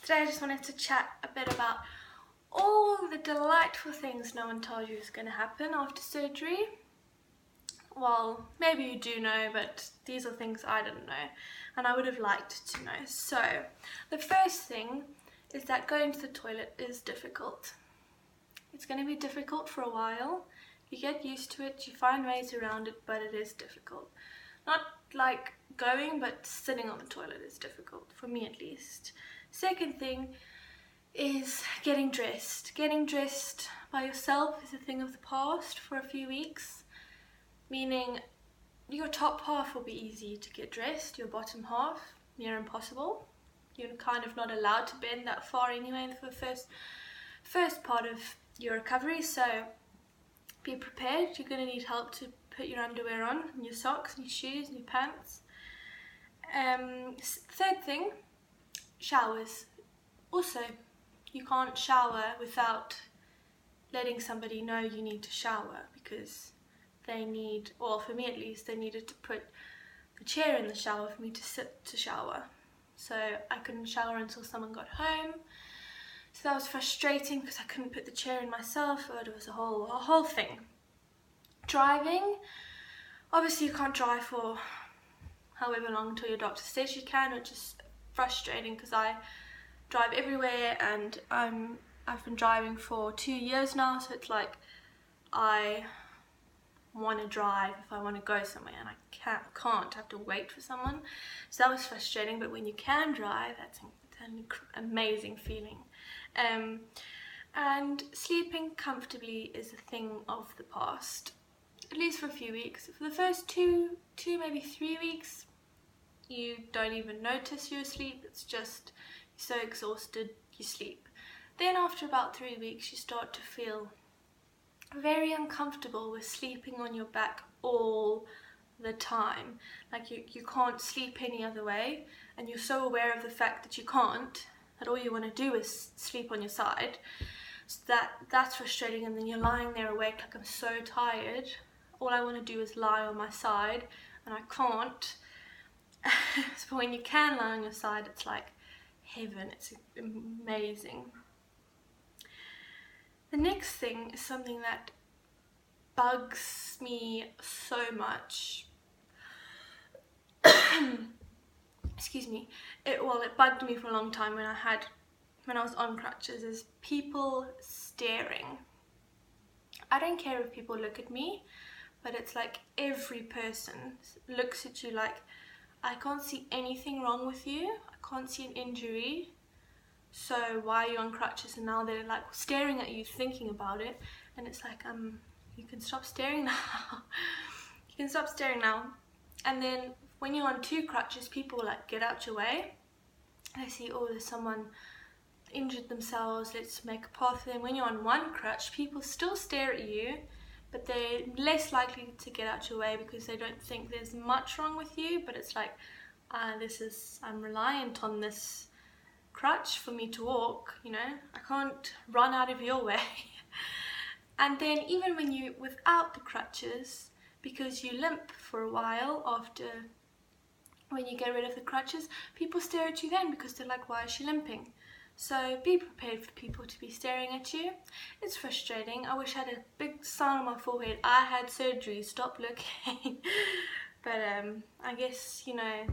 Today I just wanted to chat a bit about all the delightful things no one told you was going to happen after surgery. Well, maybe you do know, but these are things I didn't know and I would have liked to know. So, the first thing is that going to the toilet is difficult. It's going to be difficult for a while. You get used to it, you find ways around it, but it is difficult. Not like going, but sitting on the toilet is difficult, for me at least. Second thing is getting dressed. Getting dressed by yourself is a thing of the past for a few weeks, meaning your top half will be easy to get dressed, your bottom half, near impossible. You're kind of not allowed to bend that far anyway for the first part of your recovery, so be prepared. You're going to need help to put your underwear on, and your socks, and your shoes, and your pants. Third thing, showers. Also, you can't shower without letting somebody know you need to shower, because they need, or for me at least, they needed to put the chair in the shower for me to sit to shower. So I couldn't shower until someone got home. So that was frustrating because I couldn't put the chair in myself. It was a whole thing. Driving, obviously you can't drive for however long until your doctor says you can, which is frustrating because I drive everywhere and I've been driving for 2 years now, so it's like I want to drive if I want to go somewhere and I can't have to wait for someone. So that was frustrating, but when you can drive, that's an amazing feeling. And sleeping comfortably is a thing of the past, at least for a few weeks. For the first two maybe 3 weeks, you don't even notice you're asleep. It's just you're so exhausted you sleep. Then after about 3 weeks you start to feel very uncomfortable with sleeping on your back all the time. Like you can't sleep any other way, and you're so aware of the fact that you can't, that all you want to do is sleep on your side. So that's frustrating, and then you're lying there awake like, I'm so tired, all I want to do is lie on my side, and I can't. So when you can lie on your side, it's like heaven. It's amazing. The next thing is something that bugs me so much. Excuse me. It bugged me for a long time when I was on crutches, is people staring. I don't care if people look at me, but it's like every person looks at you like, I can't see anything wrong with you, I can't see an injury, so why are you on crutches? And now they're like staring at you, thinking about it, and it's like, you can stop staring now. You can stop staring now. And then when you're on 2 crutches, people like get out your way. They see, oh, there's someone injured themselves, let's make a path for them. When you're on 1 crutch, people still stare at you, but they're less likely to get out your way because they don't think there's much wrong with you. But it's like, I'm reliant on this crutch for me to walk, you know, I can't run out of your way. And then even when you without the crutches, because you limp for a while after, when you get rid of the crutches, people stare at you then because they're like, why is she limping? So be prepared for people to be staring at you. It's frustrating. I wish I had a big sign on my forehead, I had surgery, stop looking. But I guess, you know,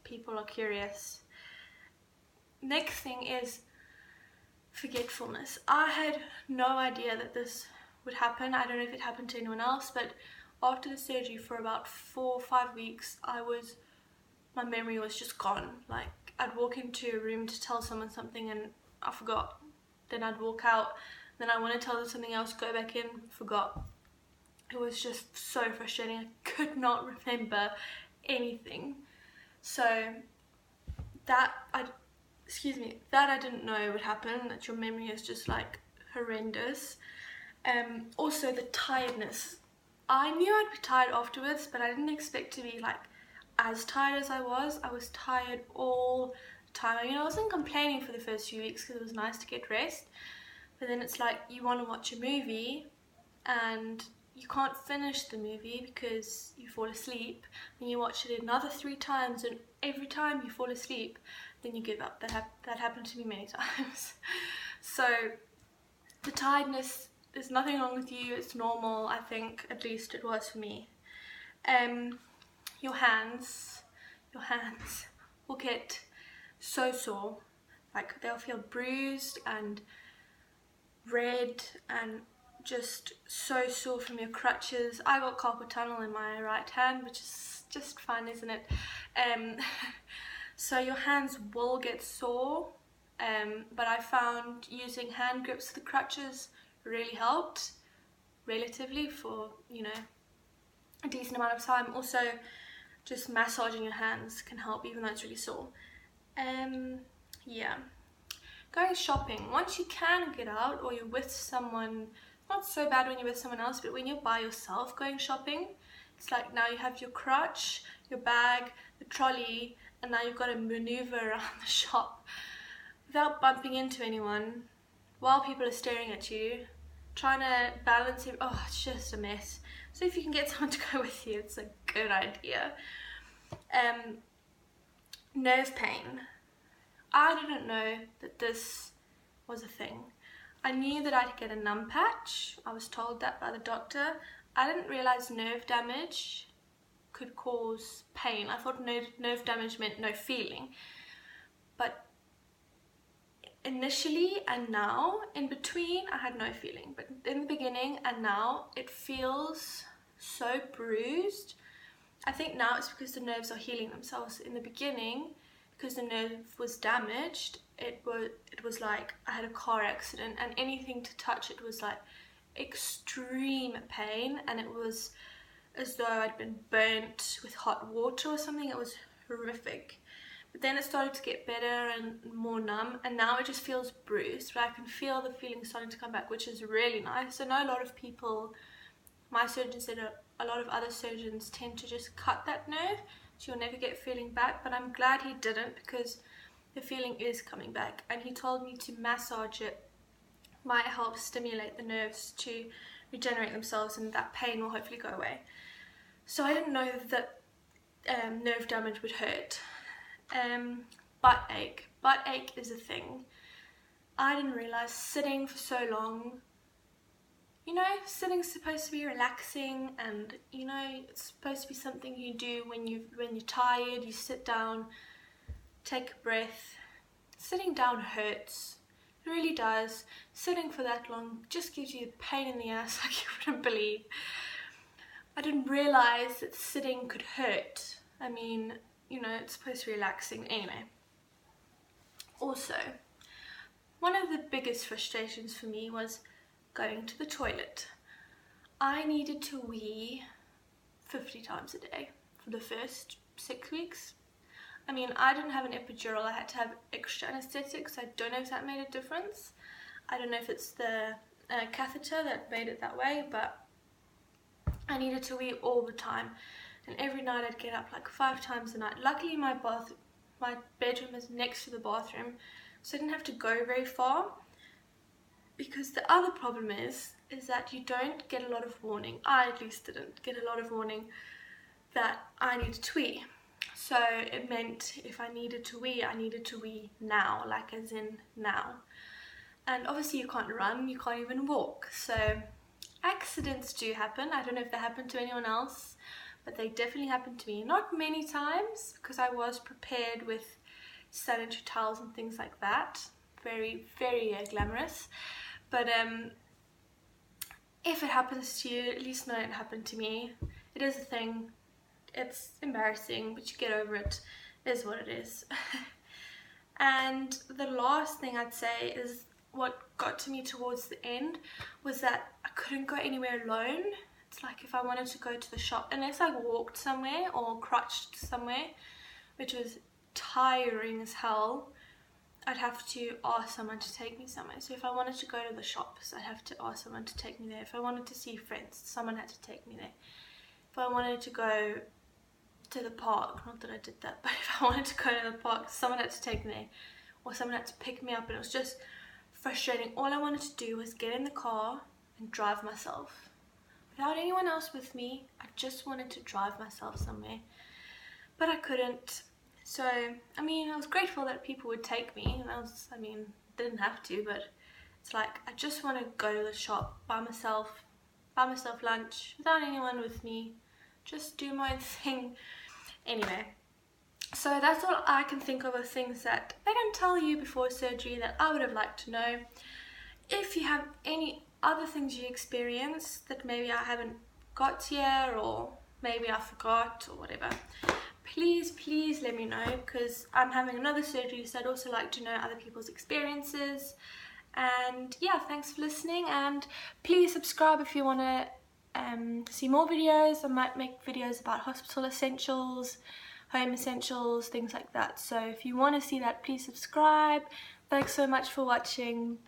people are curious. Next thing is forgetfulness. I had no idea that this would happen. I don't know if it happened to anyone else, but after the surgery for about 4 or 5 weeks, my memory was just gone. Like, I'd walk into a room to tell someone something and I forgot. Then I'd walk out, then I want to tell them something else, go back in, forgot. It was just so frustrating. I could not remember anything. So that I didn't know would happen, that your memory is just like horrendous. Also the tiredness. I knew I'd be tired afterwards, but I didn't expect to be like as tired as I was. I was tired all the time. I wasn't complaining for the first few weeks because it was nice to get rest, but then it's like you want to watch a movie and you can't finish the movie because you fall asleep, and you watch it another 3 times, and every time you fall asleep then you give up. That happened to me many times. So the tiredness, there's nothing wrong with you, it's normal. I think at least it was for me. Your hands will get so sore, like they'll feel bruised and red and just so sore from your crutches. I got carpal tunnel in my right hand, which is just fun, isn't it? So your hands will get sore, but I found using hand grips for the crutches really helped, relatively, for, you know, a decent amount of time. Also, just massaging your hands can help, even though it's really sore. Yeah. Going shopping, once you can get out or you're with someone, not so bad when you're with someone else, but when you're by yourself going shopping, it's like now you have your crutch, your bag, the trolley, and now you've got to maneuver around the shop without bumping into anyone while people are staring at you, trying to balance it. Oh, it's just a mess. So if you can get someone to go with you, it's a good idea. Nerve pain. I didn't know that this was a thing. I knew that I'd get a numb patch. I was told that by the doctor. I didn't realize nerve damage could cause pain. I thought nerve damage meant no feeling. But initially and now, in between, I had no feeling. But in the beginning and now, it feels so bruised. I think now it's because the nerves are healing themselves. In the beginning, because the nerve was damaged, it was like I had a car accident, and anything to touch it was like extreme pain, and it was as though I'd been burnt with hot water or something. It was horrific. But then it started to get better and more numb, and now it just feels bruised, but I can feel the feeling starting to come back, which is really nice. I know a lot of people, my surgeon said a lot of other surgeons tend to just cut that nerve, so you'll never get feeling back, but I'm glad he didn't, because the feeling is coming back, and he told me to massage it. Might help stimulate the nerves to regenerate themselves, and that pain will hopefully go away. So I didn't know that nerve damage would hurt. Butt ache. Butt ache is a thing. I didn't realize sitting for so long. You know, sitting's supposed to be relaxing, and you know, it's supposed to be something you do when you're tired. You sit down, take a breath. Sitting down hurts. It really does. Sitting for that long just gives you a pain in the ass like you wouldn't believe. I didn't realize that sitting could hurt. I mean, you know, it's supposed to be relaxing. Anyway. Also, one of the biggest frustrations for me was going to the toilet. I needed to wee 50 times a day for the first 6 weeks. I mean, I didn't have an epidural. I had to have extra anesthetic, so I don't know if that made a difference. I don't know if it's the catheter that made it that way, but I needed to wee all the time. And every night I'd get up like 5 times a night. Luckily my bedroom is next to the bathroom, so I didn't have to go very far. Because the other problem is that you don't get a lot of warning. I at least didn't get a lot of warning that I needed to wee. So it meant if I needed to wee, I needed to wee now, like as in now. And obviously you can't run, you can't even walk. So accidents do happen. I don't know if they happen to anyone else, but they definitely happened to me. Not many times, because I was prepared with sanitary towels and things like that. Very, very glamorous. But if it happens to you, at least know it happened to me. It is a thing. It's embarrassing, but you get over it. It is what it is. And the last thing I'd say is what got to me towards the end was that I couldn't go anywhere alone. It's like if I wanted to go to the shop, unless I walked somewhere or crutched somewhere, which was tiring as hell, I'd have to ask someone to take me somewhere. So if I wanted to go to the shops, I'd have to ask someone to take me there. If I wanted to see friends, someone had to take me there. If I wanted to go to the park, not that I did that, but if I wanted to go to the park, someone had to take me there, or someone had to pick me up, and it was just frustrating. All I wanted to do was get in the car and drive myself. Without anyone else with me, I just wanted to drive myself somewhere. But I couldn't. So, I mean, I was grateful that people would take me, and I mean, didn't have to, but it's like, I just want to go to the shop by myself lunch, without anyone with me, just do my own thing. Anyway, so that's all I can think of things that they don't tell you before surgery that I would have liked to know. If you have any other things you experience that maybe I haven't got here, or maybe I forgot, or whatever, please let me know, because I'm having another surgery, so I'd also like to know other people's experiences. And yeah, thanks for listening, and please subscribe if you want to see more videos. I might make videos about hospital essentials, home essentials, things like that. So if you want to see that, please subscribe. Thanks so much for watching.